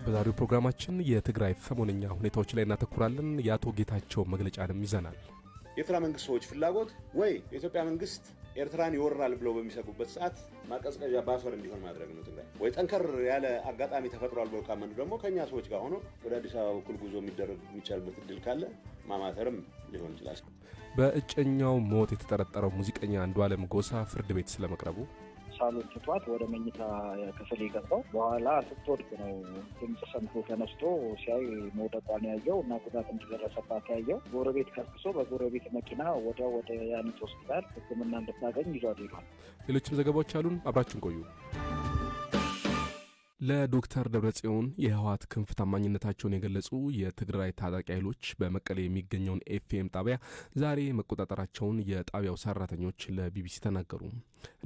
በዛሬው ፕሮግራማችን የትግራይ ሰሞነኛ ሁኔታዎች ላይ እናተኩራለን። የአቶ ጌታቸው መግለጫንም ይዘናል። የኤርትራ መንግስት ሰዎች ፍላጎት ወይ የኢትዮጵያ መንግስት ኤርትራን ይወራል ብለው በሚሰጉበት ሰዓት ማቀዝቀዣ ባፈር እንዲሆን ማድረግ ነው ትግራይ ወይ ጠንከር ያለ አጋጣሚ ተፈጥሯል ብለው ካመኑ ደግሞ ከኛ ሰዎች ጋር ሆኖ ወደ አዲስ አበባ በኩል ጉዞ የሚደረግ የሚቻልበት እድል ካለ ማማተርም ሊሆን ይችላል። በእጨኛው ሞት የተጠረጠረው ሙዚቀኛ አንዱዓለም ጎሳ ፍርድ ቤት ስለመቅረቡ ሳሎን ትቷት ወደ መኝታ ክፍል የገባው በኋላ ስትወድቅ ነው ድምጽ ሰምቶ ተነስቶ ሲያይ መውደቋን ያየው እና ጉዳት እንደደረሰባት ያየው ጎረቤት ከስክሶ በጎረቤት መኪና ወደ ያኒት ሆስፒታል ሕክምና እንድታገኝ ይዟት ሄዷል። ሌሎችም ዘገባዎች አሉን። አብራችን ቆዩ። ለዶክተር ደብረጽዮን የህወሓት ክንፍ ታማኝነታቸውን የገለጹ የትግራይ ታጣቂ ኃይሎች በመቀሌ የሚገኘውን ኤፍኤም ጣቢያ ዛሬ መቆጣጠራቸውን የጣቢያው ሰራተኞች ለቢቢሲ ተናገሩ።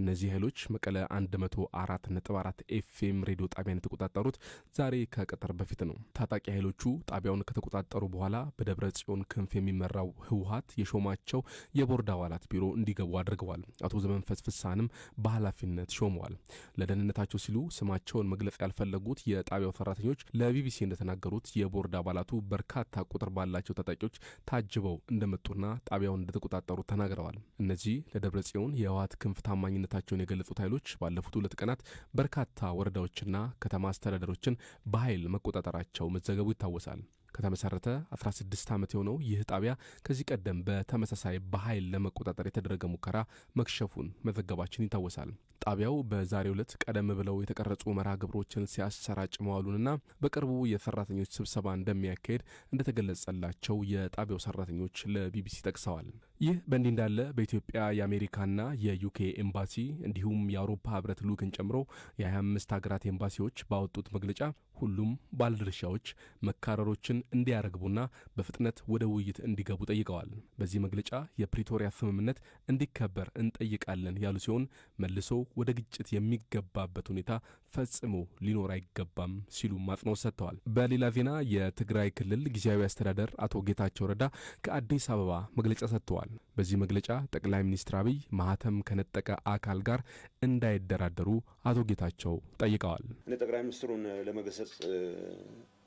እነዚህ ኃይሎች መቀለ 104.4 ኤፍኤም ሬዲዮ ጣቢያን የተቆጣጠሩት ዛሬ ከቀጠር በፊት ነው። ታጣቂ ኃይሎቹ ጣቢያውን ከተቆጣጠሩ በኋላ በደብረጽዮን ክንፍ የሚመራው ህወሓት የሾማቸው የቦርድ አባላት ቢሮ እንዲገቡ አድርገዋል። አቶ ዘመንፈስ ፍሳንም በኃላፊነት ሾመዋል። ለደህንነታቸው ሲሉ ስማቸውን መግለጽ ያልፈለጉት የጣቢያው ሰራተኞች ለቢቢሲ እንደተናገሩት የቦርድ አባላቱ በርካታ ቁጥር ባላቸው ታጣቂዎች ታጅበው እንደመጡና ጣቢያውን እንደተቆጣጠሩ ተናግረዋል። እነዚህ ለደብረጽዮን የህወሓት ክንፍ ታማኝነታቸውን የገለጹት ኃይሎች ባለፉት 2 ቀናት በርካታ ወረዳዎችና ከተማ አስተዳደሮችን በኃይል መቆጣጠራቸው መዘገቡ ይታወሳል። ከተመሰረተ 16 ዓመት የሆነው ይህ ጣቢያ ከዚህ ቀደም በተመሳሳይ በኃይል ለመቆጣጠር የተደረገ ሙከራ መክሸፉን መዘገባችን ይታወሳል። ጣቢያው በዛሬው ዕለት ቀደም ብለው የተቀረጹ መርሃ ግብሮችን ሲያሰራጭ መዋሉንና በቅርቡ የሰራተኞች ስብሰባ እንደሚያካሄድ እንደተገለጸላቸው የጣቢያው ሰራተኞች ለቢቢሲ ጠቅሰዋል። ይህ በእንዲህ እንዳለ በኢትዮጵያ የአሜሪካና የዩኬ ኤምባሲ እንዲሁም የአውሮፓ ህብረት ልዑክን ጨምሮ የ25 ሀገራት ኤምባሲዎች ባወጡት መግለጫ ሁሉም ባለድርሻዎች መካረሮችን እንዲያረግቡና በፍጥነት ወደ ውይይት እንዲገቡ ጠይቀዋል። በዚህ መግለጫ የፕሪቶሪያ ስምምነት እንዲከበር እንጠይቃለን ያሉ ሲሆን መልሶ ወደ ግጭት የሚገባበት ሁኔታ ፈጽሞ ሊኖር አይገባም ሲሉ አጽንኦት ሰጥተዋል። በሌላ ዜና የትግራይ ክልል ጊዜያዊ አስተዳደር አቶ ጌታቸው ረዳ ከአዲስ አበባ መግለጫ ሰጥተዋል። በዚህ መግለጫ ጠቅላይ ሚኒስትር አብይ ማህተም ከነጠቀ አካል ጋር እንዳይደራደሩ አቶ ጌታቸው ጠይቀዋል። እኔ ጠቅላይ ሚኒስትሩን ለመገሰጽ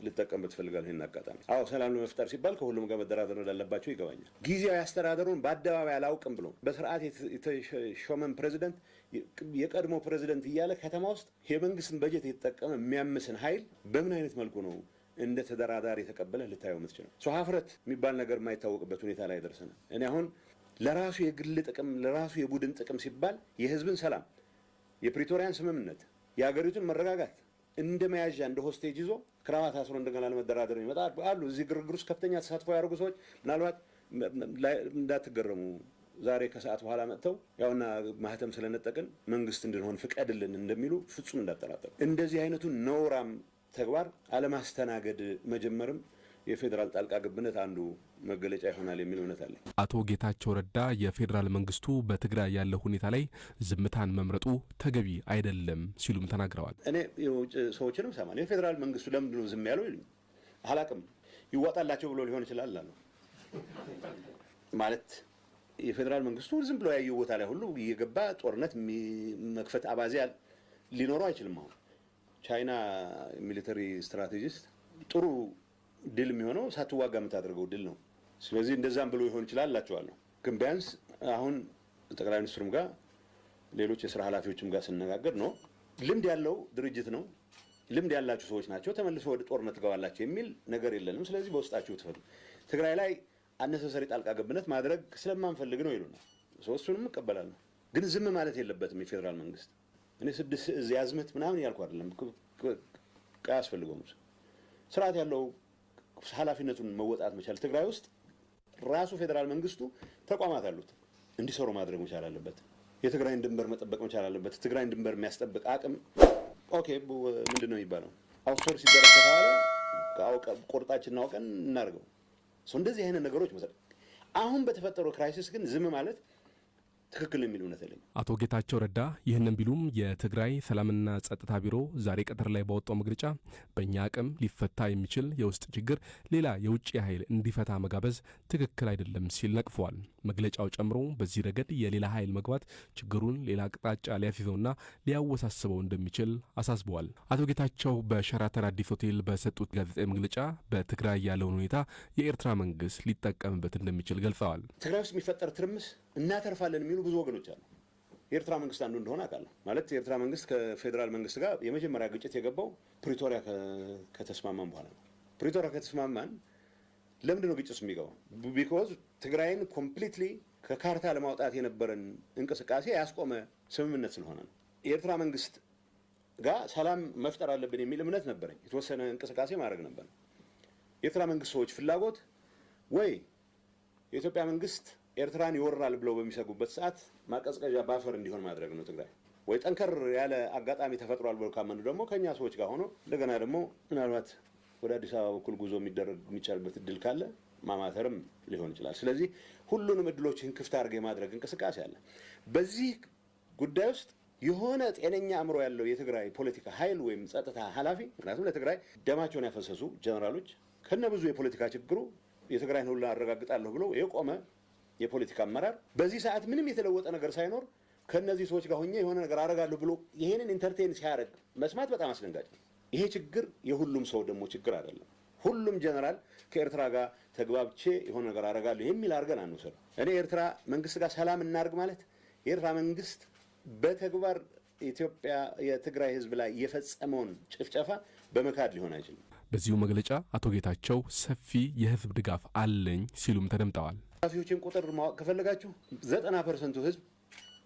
ልጠቀምበት ፈልጋለሁ። ይሄን አጋጣሚ ሰላም ለመፍጠር ሲባል ከሁሉም ጋር መደራደር እንዳለባቸው ይገባኛል። ጊዜያዊ አስተዳደሩን በአደባባይ አላውቅም ብሎ በስርዓት የተሾመን ፕሬዚደንት የቀድሞ ፕሬዚደንት እያለ ከተማ ውስጥ የመንግስትን በጀት የተጠቀመ የሚያምስን ኃይል በምን አይነት መልኩ ነው እንደ ተደራዳሪ የተቀበለ ልታየው የምትችለው? ሀፍረት የሚባል ነገር የማይታወቅበት ሁኔታ ላይ ደርሰናል። እኔ አሁን ለራሱ የግል ጥቅም ለራሱ የቡድን ጥቅም ሲባል የህዝብን ሰላም፣ የፕሪቶሪያን ስምምነት፣ የሀገሪቱን መረጋጋት እንደ መያዣ እንደ ሆስቴጅ ይዞ ክራባት አስሮ እንደገና ለመደራደር ይመጣል አሉ። እዚህ ግርግር ውስጥ ከፍተኛ ተሳትፎ ያደርጉ ሰዎች ምናልባት እንዳትገረሙ ዛሬ ከሰዓት በኋላ መጥተው ያውና ማህተም ስለነጠቅን መንግስት እንድንሆን ፍቀድልን እንደሚሉ ፍጹም እንዳጠራጠሩ። እንደዚህ አይነቱን ነውራም ተግባር አለማስተናገድ መጀመርም የፌዴራል ጣልቃ ገብነት አንዱ መገለጫ ይሆናል የሚል እምነት አለ። አቶ ጌታቸው ረዳ የፌዴራል መንግስቱ በትግራይ ያለው ሁኔታ ላይ ዝምታን መምረጡ ተገቢ አይደለም ሲሉም ተናግረዋል። እኔ የውጭ ሰዎችንም ሰማን የፌዴራል መንግስቱ ለምንድን ነው ዝም ያለው ይሉኝ አላቅም። ይዋጣላቸው ብሎ ሊሆን ይችላል አሉ። ማለት የፌዴራል መንግስቱ ዝም ብሎ ያየው ቦታ ላይ ሁሉ እየገባ ጦርነት መክፈት አባዜ ሊኖረው አይችልም። አሁን ቻይና ሚሊተሪ ስትራቴጂስት ጥሩ ድል የሚሆነው ሳትዋጋ የምታደርገው ድል ነው። ስለዚህ እንደዛም ብሎ ይሆን ይችላል እላቸዋለሁ። ግን ቢያንስ አሁን ጠቅላይ ሚኒስትሩም ጋር ሌሎች የስራ ኃላፊዎችም ጋር ስነጋገር ነው ልምድ ያለው ድርጅት ነው፣ ልምድ ያላችሁ ሰዎች ናቸው፣ ተመልሶ ወደ ጦርነት ገባላችሁ የሚል ነገር የለንም። ስለዚህ በውስጣችሁ ትፈቱ፣ ትግራይ ላይ አነሳሰሪ ጣልቃ ገብነት ማድረግ ስለማንፈልግ ነው ይሉናል። እሱንም እቀበላለሁ። ግን ዝም ማለት የለበትም የፌዴራል መንግስት። እኔ 6 እዝ ያዝመት ምናምን ያልኩ አይደለም። አያስፈልገውም። ስርዓት ያለው ኃላፊነቱን መወጣት መቻል ትግራይ ውስጥ ራሱ ፌዴራል መንግስቱ ተቋማት አሉት እንዲሰሩ ማድረግ መቻል አለበት። የትግራይን ድንበር መጠበቅ መቻል አለበት። ትግራይን ድንበር የሚያስጠብቅ አቅም ምንድነው የሚባለው አውትሶርስ ሲደረግ ከተባለ ቆርጣችንን አውቀን እናርገው። እንደዚህ አይነት ነገሮች መሰለኝ። አሁን በተፈጠረው ክራይሲስ ግን ዝም ማለት ትክክል የሚል እምነት አለኝ። አቶ ጌታቸው ረዳ ይህንን ቢሉም የትግራይ ሰላምና ጸጥታ ቢሮ ዛሬ ቀትር ላይ ባወጣው መግለጫ በእኛ አቅም ሊፈታ የሚችል የውስጥ ችግር ሌላ የውጭ ኃይል እንዲፈታ መጋበዝ ትክክል አይደለም ሲል ነቅፏል። መግለጫው ጨምሮ በዚህ ረገድ የሌላ ኃይል መግባት ችግሩን ሌላ አቅጣጫ ሊያስይዘውና ሊያወሳስበው እንደሚችል አሳስበዋል። አቶ ጌታቸው በሸራተን አዲስ ሆቴል በሰጡት ጋዜጣዊ መግለጫ በትግራይ ያለውን ሁኔታ የኤርትራ መንግስት ሊጠቀምበት እንደሚችል ገልጸዋል። ትግራይ ውስጥ የሚፈጠር ትርምስ እናተርፋለን የሚሉ ብዙ ወገኖች አሉ። የኤርትራ መንግስት አንዱ እንደሆነ አውቃለሁ። ማለት የኤርትራ መንግስት ከፌዴራል መንግስት ጋር የመጀመሪያ ግጭት የገባው ፕሪቶሪያ ከተስማማን በኋላ ነው። ፕሪቶሪያ ከተስማማን ለምንድን ነው ግጭት የሚገባው? ቢኮዝ ትግራይን ኮምፕሊትሊ ከካርታ ለማውጣት የነበረን እንቅስቃሴ ያስቆመ ስምምነት ስለሆነ ነው። የኤርትራ መንግስት ጋር ሰላም መፍጠር አለብን የሚል እምነት ነበረኝ። የተወሰነ እንቅስቃሴ ማድረግ ነበር። የኤርትራ መንግስት ሰዎች ፍላጎት ወይ የኢትዮጵያ መንግስት ኤርትራን ይወራል ብለው በሚሰጉበት ሰዓት ማቀዝቀዣ ባፈር እንዲሆን ማድረግ ነው ትግራይ። ወይ ጠንከር ያለ አጋጣሚ ተፈጥሯል ብለው ካመኑ ደግሞ ከኛ ሰዎች ጋር ሆኖ እንደገና ደግሞ ምናልባት ወደ አዲስ አበባ በኩል ጉዞ የሚቻልበት እድል ካለ ማማተርም ሊሆን ይችላል። ስለዚህ ሁሉንም እድሎችን ክፍት አድርገው የማድረግ እንቅስቃሴ አለ። በዚህ ጉዳይ ውስጥ የሆነ ጤነኛ አእምሮ ያለው የትግራይ ፖለቲካ ኃይል ወይም ጸጥታ ኃላፊ፣ ምክንያቱም ለትግራይ ደማቸውን ያፈሰሱ ጀነራሎች ከነ ብዙ የፖለቲካ ችግሩ የትግራይን ሁሉ አረጋግጣለሁ ብሎ የቆመ የፖለቲካ አመራር በዚህ ሰዓት ምንም የተለወጠ ነገር ሳይኖር ከነዚህ ሰዎች ጋር ሆኜ የሆነ ነገር አረጋለሁ ብሎ ይሄንን ኢንተርቴን ሲያደርግ መስማት በጣም አስደንጋጭ ነው። ይሄ ችግር የሁሉም ሰው ደግሞ ችግር አይደለም። ሁሉም ጀነራል ከኤርትራ ጋር ተግባብቼ የሆነ ነገር አረጋለሁ የሚል አድርገን አንውሰድ። እኔ የኤርትራ መንግስት ጋር ሰላም እናርግ ማለት የኤርትራ መንግስት በተግባር ኢትዮጵያ የትግራይ ህዝብ ላይ የፈጸመውን ጭፍጨፋ በመካድ ሊሆን አይችልም። በዚሁ መግለጫ አቶ ጌታቸው ሰፊ የህዝብ ድጋፍ አለኝ ሲሉም ተደምጠዋል። ኃላፊዎችን ቁጥር ማወቅ ከፈለጋችሁ 90% ህዝብ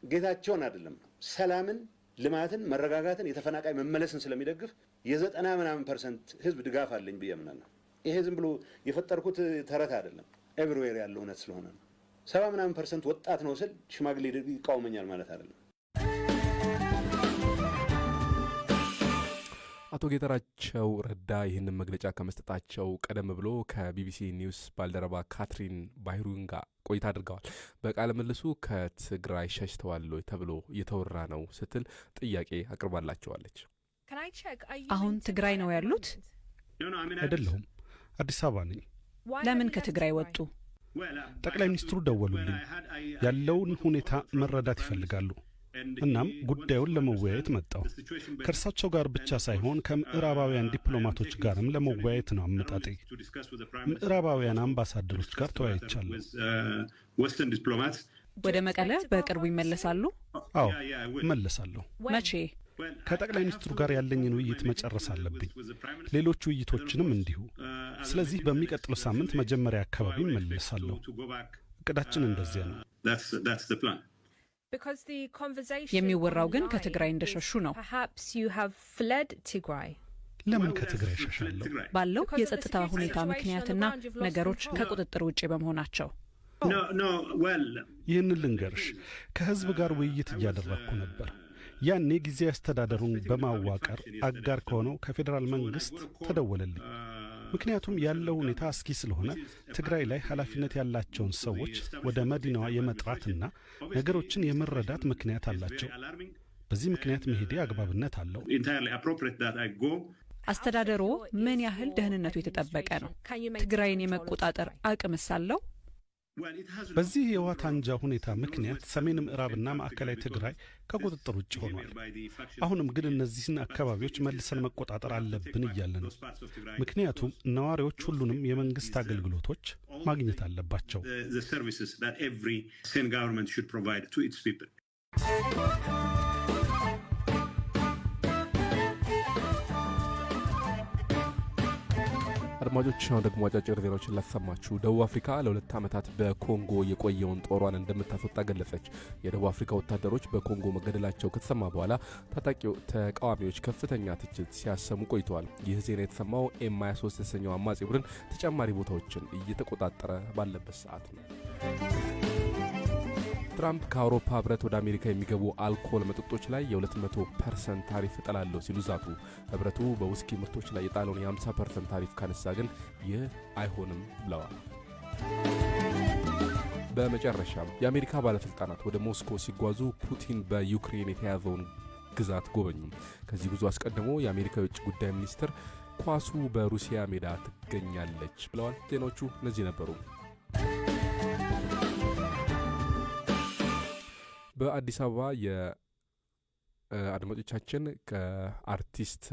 ጌታቸውን አይደለም ሰላምን፣ ልማትን፣ መረጋጋትን፣ የተፈናቃይ መመለስን ስለሚደግፍ የ90% ህዝብ ድጋፍ አለኝ ብዬ አምናለሁ። ይሄ ዝም ብሎ የፈጠርኩት ተረት አይደለም፣ ኤቭሪዌር ያለው እውነት ስለሆነ ነው። 70% ወጣት ነው ስል ሽማግሌ ይቃወመኛል ማለት አይደለም። አቶ ጌታቸው ረዳ ይህንን መግለጫ ከመስጠታቸው ቀደም ብሎ ከቢቢሲ ኒውስ ባልደረባ ካትሪን ባይሩን ጋር ቆይታ አድርገዋል። በቃለ ምልልሱ ከትግራይ ሸሽተዋል ተብሎ እየተወራ ነው ስትል ጥያቄ አቅርባላቸዋለች። አሁን ትግራይ ነው ያሉት? አይደለሁም፣ አዲስ አበባ ነኝ። ለምን ከትግራይ ወጡ? ጠቅላይ ሚኒስትሩ ደወሉልኝ። ያለውን ሁኔታ መረዳት ይፈልጋሉ። እናም ጉዳዩን ለመወያየት መጣው። ከእርሳቸው ጋር ብቻ ሳይሆን ከምዕራባውያን ዲፕሎማቶች ጋርም ለመወያየት ነው አመጣጤ። ምዕራባውያን አምባሳደሮች ጋር ተወያይቻለሁ። ወደ መቀለ በቅርቡ ይመለሳሉ? አዎ እመለሳለሁ። መቼ? ከጠቅላይ ሚኒስትሩ ጋር ያለኝን ውይይት መጨረስ አለብኝ፣ ሌሎች ውይይቶችንም እንዲሁ። ስለዚህ በሚቀጥለው ሳምንት መጀመሪያ አካባቢ እመለሳለሁ። እቅዳችን እንደዚያ ነው። የሚወራው ግን ከትግራይ እንደሸሹ ነው። ለምን ከትግራይ ሸሻለሁ? ባለው የጸጥታ ሁኔታ ምክንያትና ነገሮች ከቁጥጥር ውጭ በመሆናቸው። ይህንን ልንገርሽ፣ ከህዝብ ጋር ውይይት እያደረግኩ ነበር። ያኔ ጊዜያዊ አስተዳደሩን በማዋቀር አጋር ከሆነው ከፌዴራል መንግስት ተደወለልኝ። ምክንያቱም ያለው ሁኔታ አስጊ ስለሆነ ትግራይ ላይ ኃላፊነት ያላቸውን ሰዎች ወደ መዲናዋ የመጥራትና ነገሮችን የመረዳት ምክንያት አላቸው። በዚህ ምክንያት መሄዴ አግባብነት አለው። አስተዳደሩ ምን ያህል ደህንነቱ የተጠበቀ ነው? ትግራይን የመቆጣጠር አቅምስ አለው? በዚህ የህወሓት አንጃ ሁኔታ ምክንያት ሰሜን ምዕራብና ማዕከላዊ ትግራይ ከቁጥጥር ውጭ ሆኗል። አሁንም ግን እነዚህን አካባቢዎች መልሰን መቆጣጠር አለብን እያለ ነው። ምክንያቱም ነዋሪዎች ሁሉንም የመንግስት አገልግሎቶች ማግኘት አለባቸው። አድማጮች አሁን ደግሞ አጫጭር ዜናዎችን ላሰማችሁ። ደቡብ አፍሪካ ለ2 ዓመታት በኮንጎ የቆየውን ጦሯን እንደምታስወጣ ገለጸች። የደቡብ አፍሪካ ወታደሮች በኮንጎ መገደላቸው ከተሰማ በኋላ ተቃዋሚዎች ከፍተኛ ትችት ሲያሰሙ ቆይተዋል። ይህ ዜና የተሰማው ኤም23 የተሰኘው አማጺ ቡድን ተጨማሪ ቦታዎችን እየተቆጣጠረ ባለበት ሰዓት ነው። ትራምፕ ከአውሮፓ ህብረት ወደ አሜሪካ የሚገቡ አልኮል መጠጦች ላይ የ200% ታሪፍ እጥላለሁ ሲሉ ዛቱ። ህብረቱ በውስኪ ምርቶች ላይ የጣለውን የ50% ታሪፍ ካነሳ ግን ይህ አይሆንም ብለዋል። በመጨረሻም የአሜሪካ ባለስልጣናት ወደ ሞስኮ ሲጓዙ ፑቲን በዩክሬን የተያዘውን ግዛት ጎበኙ። ከዚህ ጉዞ አስቀድሞ የአሜሪካ የውጭ ጉዳይ ሚኒስትር ኳሱ በሩሲያ ሜዳ ትገኛለች ብለዋል። ዜናዎቹ እነዚህ ነበሩ። በአዲስ አበባ የአድማጮቻችን ከአርቲስት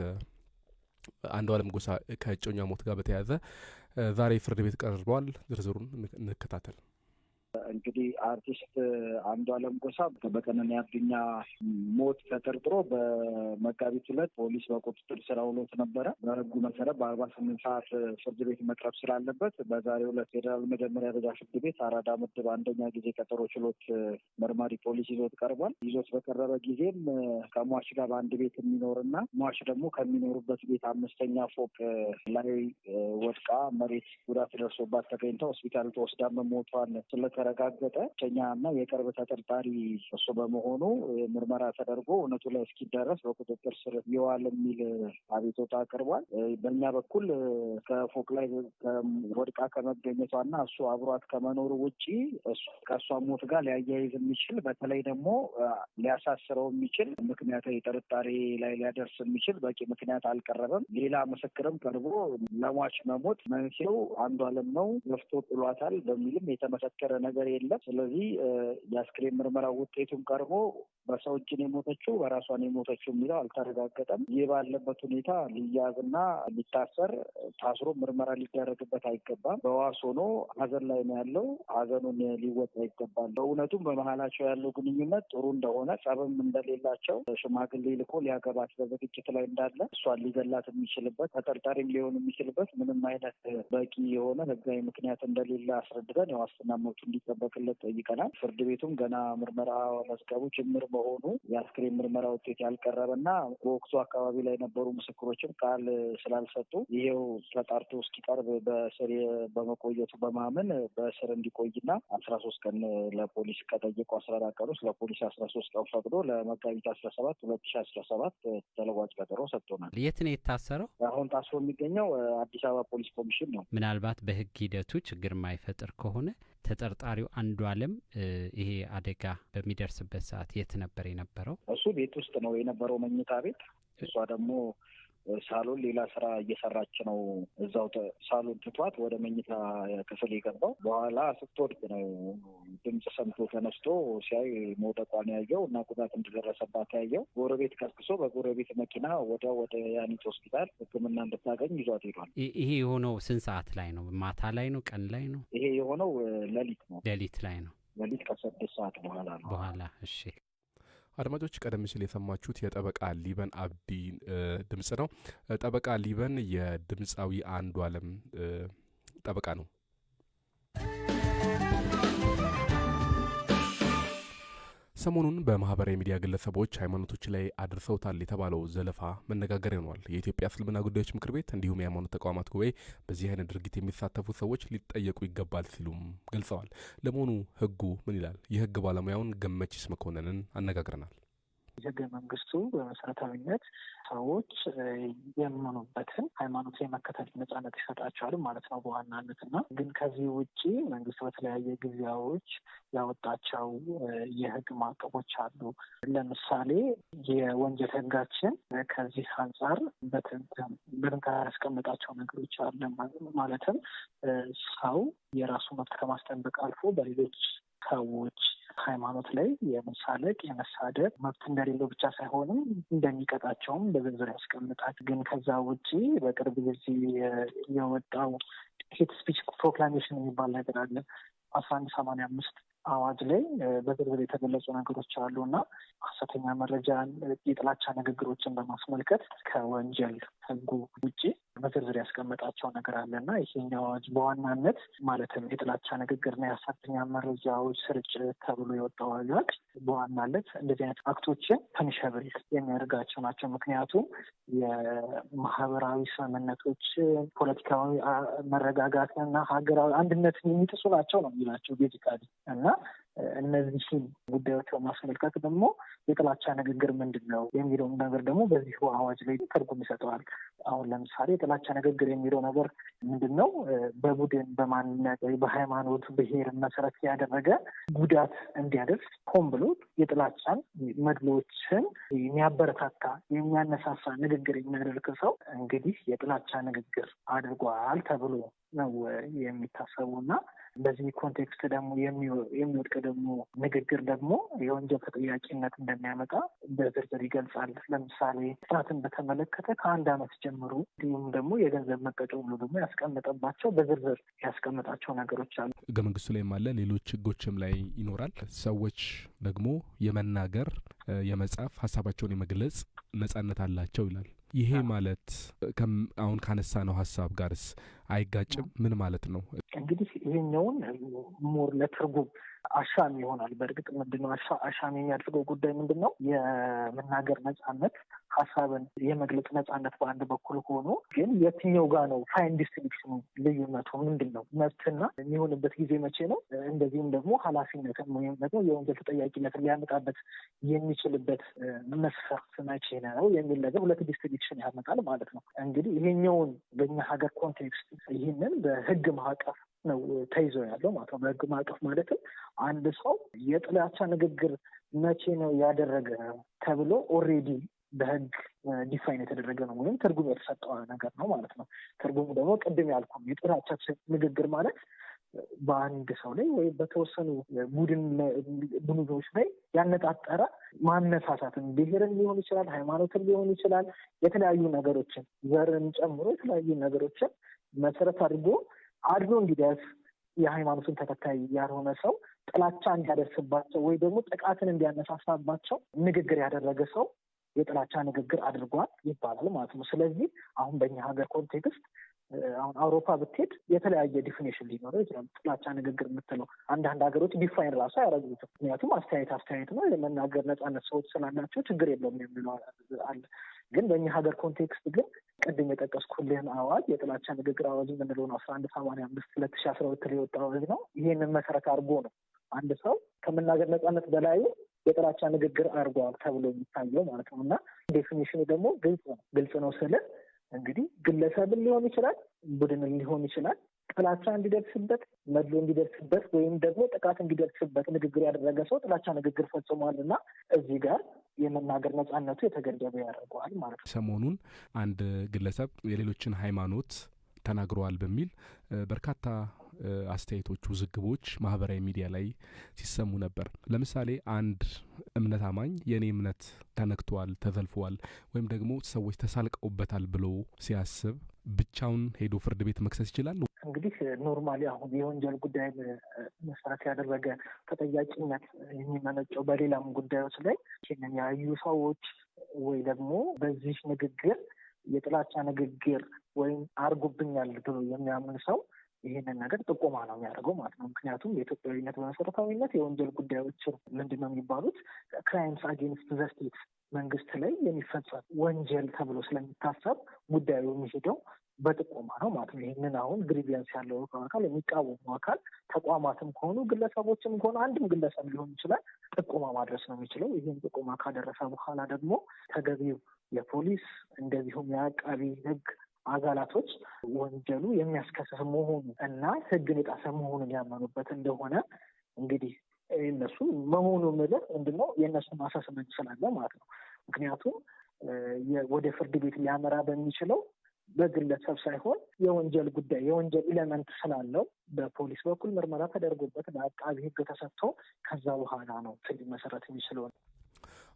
አንዱዓለም ጎሳ ከእጮኛ ሞት ጋር በተያያዘ ዛሬ ፍርድ ቤት ቀርቧል። ዝርዝሩን እንከታተል። እንግዲህ አርቲስት አንዱዓለም ጎሳ በቀነኒ አዱኛ ሞት ተጠርጥሮ በመጋቢት 2 ፖሊስ በቁጥጥር ስር አውሎት ነበረ። በህጉ መሰረት በ48 ሰዓት ፍርድ ቤት መቅረብ ስላለበት በዛሬው ዕለት ፌዴራል መጀመሪያ ደረጃ ፍርድ ቤት አራዳ ምድብ አንደኛ ጊዜ ቀጠሮ ችሎት መርማሪ ፖሊስ ይዞት ቀርቧል። ይዞት በቀረበ ጊዜም ከሟች ጋር በአንድ ቤት የሚኖርና ሟች ደግሞ ከሚኖሩበት ቤት 5ኛ ፎቅ ላይ ወድቃ መሬት ጉዳት ደርሶባት ተገኝታ ሆስፒታል ተወስዳ መሞቷን ስለተረጋገጠ ብቸኛና የቅርብ ተጠርጣሪ እሱ በመሆኑ ምርመራ ተደርጎ እውነቱ ላይ እስኪደረስ በቁጥጥር ስር ይዋል የሚል አቤቱታ አቅርቧል። በእኛ በኩል ከፎቅ ላይ ወድቃ ከመገኘቷና እሱ አብሯት ከመኖሩ ውጪ ከእሷ ሞት ጋር ሊያያይዝ የሚችል በተለይ ደግሞ ሊያሳስረው የሚችል ምክንያታዊ ጥርጣሬ ላይ ሊያደርስ የሚችል በቂ ምክንያት አልቀረበም። ሌላ ምስክርም ቀርቦ ለሟች መሞት መንስኤው አንዱዓለም ነው ገፍቶ ጥሏታል በሚልም የተመሰከረ ነገር የለም። ስለዚህ የአስክሬን ምርመራ ውጤቱም ቀርቦ በሰው እጅ ነው የሞተችው በራሷ ነው የሞተችው የሚለው አልተረጋገጠም። ይህ ባለበት ሁኔታ ሊያዝና ሊታሰር ታስሮ ምርመራ ሊደረግበት አይገባም። በዋስ ሆኖ ሀዘን ላይ ነው ያለው። ሀዘኑን ሊወጣ ይገባል። በእውነቱም በመሀላቸው ያለው ግንኙነት ጥሩ እንደሆነ ጸብም እንደሌላቸው ሽማግሌ ልኮ ሊያገባት በዝግጅት ላይ እንዳለ እሷን ሊገላት የሚችልበት ተጠርጣሪም ሊሆን የሚችልበት ምንም አይነት በቂ የሆነ ህጋዊ ምክንያት እንደሌለ አስረድተን የዋስትና መብቱ እንዲጠበቅለት ጠይቀናል። ፍርድ ቤቱም ገና ምርመራ መዝገቡ ጅምር መሆኑ የአስክሬን ምርመራ ውጤት ያልቀረበና በወቅቱ አካባቢ ላይ የነበሩ ምስክሮችም ቃል ስላልሰጡ ይሄው ተጣርቶ እስኪቀርብ በስር በመቆየቱ በማመን በስር እንዲቆይና 13 ቀን ለፖሊስ ከጠየቁ 14 ቀን ውስጥ ለፖሊስ 13 ቀን ፈቅዶ ለመጋቢት 17 2017 ተለዋጭ ቀጠሮ ሰጥቶናል። የት ነው የታሰረው? አሁን ታስሮ የሚገኘው አዲስ አበባ ፖሊስ ኮሚሽን ነው። ምናልባት በህግ ሂደቱ ችግር የማይፈጥር ከሆነ ተጠርጣሪው አንዱዓለም ይሄ አደጋ በሚደርስበት ሰዓት የት ነበር የነበረው? እሱ ቤት ውስጥ ነው የነበረው መኝታ ቤት። እሷ ደግሞ ሳሎን ሌላ ስራ እየሰራች ነው። እዛው ሳሎን ትቷት ወደ መኝታ ክፍል የገባው በኋላ ስትወድቅ ነው ድምጽ ሰምቶ ተነስቶ ሲያይ መውደቋን ያየው እና ጉዳት እንደደረሰባት ያየው። ጎረቤት ቀስቅሶ በጎረቤት መኪና ወደ ያኒት ሆስፒታል ሕክምና እንድታገኝ ይዟት ሄዷል። ይሄ የሆነው ስንት ሰዓት ላይ ነው? ማታ ላይ ነው? ቀን ላይ ነው? ይሄ የሆነው ሌሊት ነው። ሌሊት ላይ ነው። ሌሊት ከ6 ሰዓት በኋላ ነው። እሺ አድማጮች ቀደም ሲል የሰማችሁት የጠበቃ ሊበን አብዲ ድምጽ ነው። ጠበቃ ሊበን የድምፃዊ አንዱዓለም ጠበቃ ነው። ሰሞኑን በማህበራዊ ሚዲያ ግለሰቦች ሃይማኖቶች ላይ አድርሰውታል የተባለው ዘለፋ መነጋገሪያ ሆኗል። የኢትዮጵያ እስልምና ጉዳዮች ምክር ቤት እንዲሁም የሃይማኖት ተቋማት ጉባኤ በዚህ አይነት ድርጊት የሚሳተፉ ሰዎች ሊጠየቁ ይገባል ሲሉም ገልጸዋል። ለመሆኑ ህጉ ምን ይላል? የህግ ባለሙያውን ገመቺስ መኮንንን አነጋግረናል። ህገ መንግስቱ በመሰረታዊነት ሰዎች የሚያምኑበትን ሃይማኖት የመከተል ነጻነት ይሰጣቸዋል ማለት ነው በዋናነት እና ግን ከዚህ ውጪ መንግስት በተለያየ ጊዜያዎች ያወጣቸው የህግ ማዕቀቦች አሉ። ለምሳሌ የወንጀል ህጋችን ከዚህ አንጻር በጥንቃቄ ያስቀመጣቸው ነገሮች አለ። ማለትም ሰው የራሱ መብት ከማስጠበቅ አልፎ በሌሎች ሰዎች ሃይማኖት ላይ የመሳለቅ የመሳደብ መብት እንደሌለው ብቻ ሳይሆንም እንደሚቀጣቸውም በዝርዝር ያስቀምጣል። ግን ከዛ ውጪ በቅርብ ጊዜ የወጣው ሄት ስፒች ፕሮክላሜሽን የሚባል ነገር አለ። 1185 አዋጅ ላይ በዝርዝር የተገለጹ ነገሮች አሉ እና ሐሰተኛ መረጃን፣ የጥላቻ ንግግሮችን በማስመልከት ከወንጀል ህጉ ውጪ በዝርዝር ያስቀመጣቸው ነገር አለና ይሄኛው አዋጅ በዋናነት ማለትም የጥላቻ ንግግርና የሐሰተኛ መረጃዎች ስርጭት ተብሎ የወጣው አዋጅ በዋናነት እንደዚህ አይነት አክቶችን ፐኒሸብል የሚያደርጋቸው ናቸው። ምክንያቱም የማህበራዊ ስምምነቶችን፣ ፖለቲካዊ መረጋጋትና ሀገራዊ አንድነትን የሚጥሱ ናቸው ነው የሚላቸው ቤዚካሊ እና እነዚህን ጉዳዮች በማስመልከት ደግሞ የጥላቻ ንግግር ምንድን ነው የሚለውን ነገር ደግሞ በዚሁ አዋጅ ላይ ትርጉም ይሰጠዋል። አሁን ለምሳሌ የጥላቻ ንግግር የሚለው ነገር ምንድን ነው? በቡድን በማንነት ወይ በሃይማኖት ብሔር መሰረት ያደረገ ጉዳት እንዲያደርስ ሆን ብሎ የጥላቻን መድሎችን የሚያበረታታ የሚያነሳሳ ንግግር የሚያደርግ ሰው እንግዲህ የጥላቻ ንግግር አድርጓል ተብሎ ነው የሚታሰቡና በዚህ ኮንቴክስት ደግሞ የሚወድቅ ደግሞ ንግግር ደግሞ የወንጀል ተጠያቂነት እንደሚያመጣ በዝርዝር ይገልጻል። ለምሳሌ ጥፋትን በተመለከተ ከ1 ዓመት ጀምሮ እንዲሁም ደግሞ የገንዘብ መቀጮ ብሎ ደግሞ ያስቀመጠባቸው በዝርዝር ያስቀመጣቸው ነገሮች አሉ። ህገ መንግስቱ ላይም አለ፣ ሌሎች ህጎችም ላይ ይኖራል። ሰዎች ደግሞ የመናገር የመጻፍ ሀሳባቸውን የመግለጽ ነጻነት አላቸው ይላል። ይሄ ማለት አሁን ካነሳ ነው ሀሳብ ጋርስ አይጋጭም? ምን ማለት ነው? እንግዲህ ይሄኛውን ሞር ለትርጉም አሻሚ ይሆናል። በእርግጥ ምንድነው አሻሚ የሚያደርገው ጉዳይ ምንድን ነው? የመናገር ነጻነት፣ ሀሳብን የመግለጽ ነጻነት በአንድ በኩል ሆኖ ግን የትኛው ጋር ነው ፋይን ዲስቲንክሽኑ? ልዩነቱ ምንድን ነው? መብትና የሚሆንበት ጊዜ መቼ ነው? እንደዚሁም ደግሞ ኃላፊነትን ወይም ደግሞ የወንጀል ተጠያቂነትን ሊያመጣበት የሚችልበት መስፈርት መቼ ነው የሚል ነገር ሁለት ዲስቲንክሽን ያመጣል ማለት ነው። እንግዲህ ይሄኛውን በእኛ ሀገር ኮንቴክስት ይህንን በህግ ማዕቀፍ ነው ተይዞ ያለው ማለት ነው። በህግ ማዕቀፍ ማለትም አንድ ሰው የጥላቻ ንግግር መቼ ነው ያደረገ ተብሎ ኦልሬዲ በህግ ዲፋይን የተደረገ ነው ወይም ትርጉም የተሰጠው ነገር ነው ማለት ነው። ትርጉሙ ደግሞ ቅድም ያልኩ የጥላቻ ንግግር ማለት በአንድ ሰው ላይ ወይም በተወሰኑ ቡድኖች ላይ ያነጣጠረ ማነሳሳትን፣ ብሔርን ሊሆን ይችላል፣ ሃይማኖትን ሊሆን ይችላል፣ የተለያዩ ነገሮችን ዘርን ጨምሮ የተለያዩ ነገሮችን መሰረት አድርጎ እንዲደርስ የሃይማኖትን ተከታይ ያልሆነ ሰው ጥላቻ እንዲያደርስባቸው ወይ ደግሞ ጥቃትን እንዲያነሳሳባቸው ንግግር ያደረገ ሰው የጥላቻ ንግግር አድርጓል ይባላል ማለት ነው። ስለዚህ አሁን በእኛ ሀገር ኮንቴክስት አሁን አውሮፓ ብትሄድ የተለያየ ዲፊኔሽን ሊኖረው ይችላል። ጥላቻ ንግግር የምትለው አንዳንድ ሀገሮች ዲፋይን ራሱ አያደርጉትም። ምክንያቱም አስተያየት ነው፣ የመናገር ነጻነት ሰዎች ስላላቸው ችግር የለውም የሚለው አለ። ግን በእኛ ሀገር ኮንቴክስት ግን ቅድም የጠቀስኩልህን አዋጅ የጥላቻ ንግግር አዋጅ የምንለው ነው 1185/2012 ላይ የወጣ አዋጅ ነው። ይሄንን መሰረት አድርጎ ነው አንድ ሰው ከመናገር ነጻነት በላይ የጥላቻ ንግግር አድርጓል ተብሎ የሚታየው ማለት ነው። እና ዴፊኒሽኑ ደግሞ ግልጽ ነው ስል እንግዲህ ግለሰብን ሊሆን ይችላል፣ ቡድንን ሊሆን ይችላል፣ ጥላቻ እንዲደርስበት፣ መድሎ እንዲደርስበት ወይም ደግሞ ጥቃት እንዲደርስበት ንግግር ያደረገ ሰው ጥላቻ ንግግር ፈጽሟል እና እዚህ ጋር የመናገር ነጻነቱ የተገደበ ያደርገዋል ማለት ነው። ሰሞኑን አንድ ግለሰብ የሌሎችን ሃይማኖት ተናግረዋል በሚል በርካታ አስተያየቶች፣ ውዝግቦች ማህበራዊ ሚዲያ ላይ ሲሰሙ ነበር። ለምሳሌ አንድ እምነት አማኝ የኔ እምነት ተነክቷል፣ ተዘልፏል ወይም ደግሞ ሰዎች ተሳልቀውበታል ብሎ ሲያስብ ብቻውን ሄዶ ፍርድ ቤት መክሰስ ይችላል? እንግዲህ ኖርማሊ አሁን የወንጀል ጉዳይ መሰረት ያደረገ ተጠያቂነት የሚመነጨው በሌላም ጉዳዮች ላይ ይህንን ያዩ ሰዎች ወይ ደግሞ በዚህ ንግግር የጥላቻ ንግግር ወይም አርጉብኛል ብሎ የሚያምን ሰው ይህንን ነገር ጥቆማ ነው የሚያደርገው ማለት ነው። ምክንያቱም የኢትዮጵያዊነት በመሰረታዊነት የወንጀል ጉዳዮችን ምንድን ነው የሚባሉት ክራይምስ አጌንስት ዘ ስቴት መንግስት ላይ የሚፈጸም ወንጀል ተብሎ ስለሚታሰብ ጉዳዩ የሚሄደው በጥቆማ ነው ማለት ነው። ይህንን አሁን ግሪቪያንስ ያለው አካል የሚቃወሙ አካል ተቋማትም ከሆኑ ግለሰቦችም ከሆኑ አንድም ግለሰብ ሊሆን ይችላል ጥቆማ ማድረስ ነው የሚችለው። ይህን ጥቆማ ካደረሰ በኋላ ደግሞ ተገቢው የፖሊስ እንደዚሁም የአቃቢ ህግ አካላቶች ወንጀሉ የሚያስከስስ መሆኑ እና ህግን የጣሰ መሆኑን ያመኑበት እንደሆነ እንግዲህ እነሱ መሆኑ ምልህ ምንድነው የእነሱ ማሳሰብ ስላለ ማለት ነው። ምክንያቱም ወደ ፍርድ ቤት ሊያመራ በሚችለው በግለሰብ ሳይሆን የወንጀል ጉዳይ የወንጀል ኤሌመንት ስላለው በፖሊስ በኩል ምርመራ ተደርጎበት በአቃቢ ህግ ተሰጥቶ ከዛ በኋላ ነው ፍርድ መሰረት የሚችለው።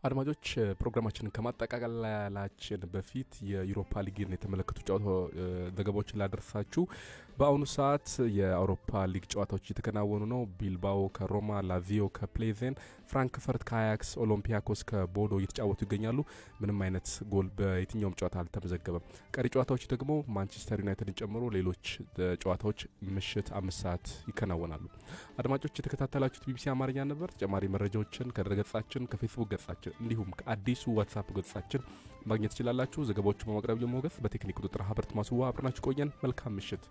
አድማጮች ፕሮግራማችንን ከማጠቃለላችን በፊት የዩሮፓ ሊግን የተመለከቱ ዘገባዎችን ላደርሳችሁ። በአሁኑ ሰዓት የአውሮፓ ሊግ ጨዋታዎች እየተከናወኑ ነው። ቢልባኦ ከሮማ፣ ላዚዮ ከፕሌዜን፣ ፍራንክፈርት ከአያክስ፣ ኦሎምፒያኮስ ከቦዶ እየተጫወቱ ይገኛሉ። ምንም አይነት ጎል በየትኛውም ጨዋታ አልተመዘገበም። ቀሪ ጨዋታዎች ደግሞ ማንቸስተር ዩናይትድን ጨምሮ ሌሎች ጨዋታዎች ምሽት 5 ሰዓት ይከናወናሉ። አድማጮች የተከታተላችሁት ቢቢሲ አማርኛ ነበር። ተጨማሪ መረጃዎችን ከድረገጻችን ከፌስቡክ ገጻችን እንዲሁም ከአዲሱ ዋትስአፕ ገጻችን ማግኘት ትችላላችሁ። ዘገባዎቹ በማቅረብ ሞገስ፣ በቴክኒክ ቁጥጥር ሀበርት ማስዋ አብረናችሁ ቆየን። መልካም ምሽት።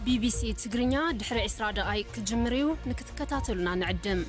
ቢቢሲ ትግርኛ ድሕሪ 20 ደቂቃ ክጅምር እዩ ንክትከታተሉና ንዕድም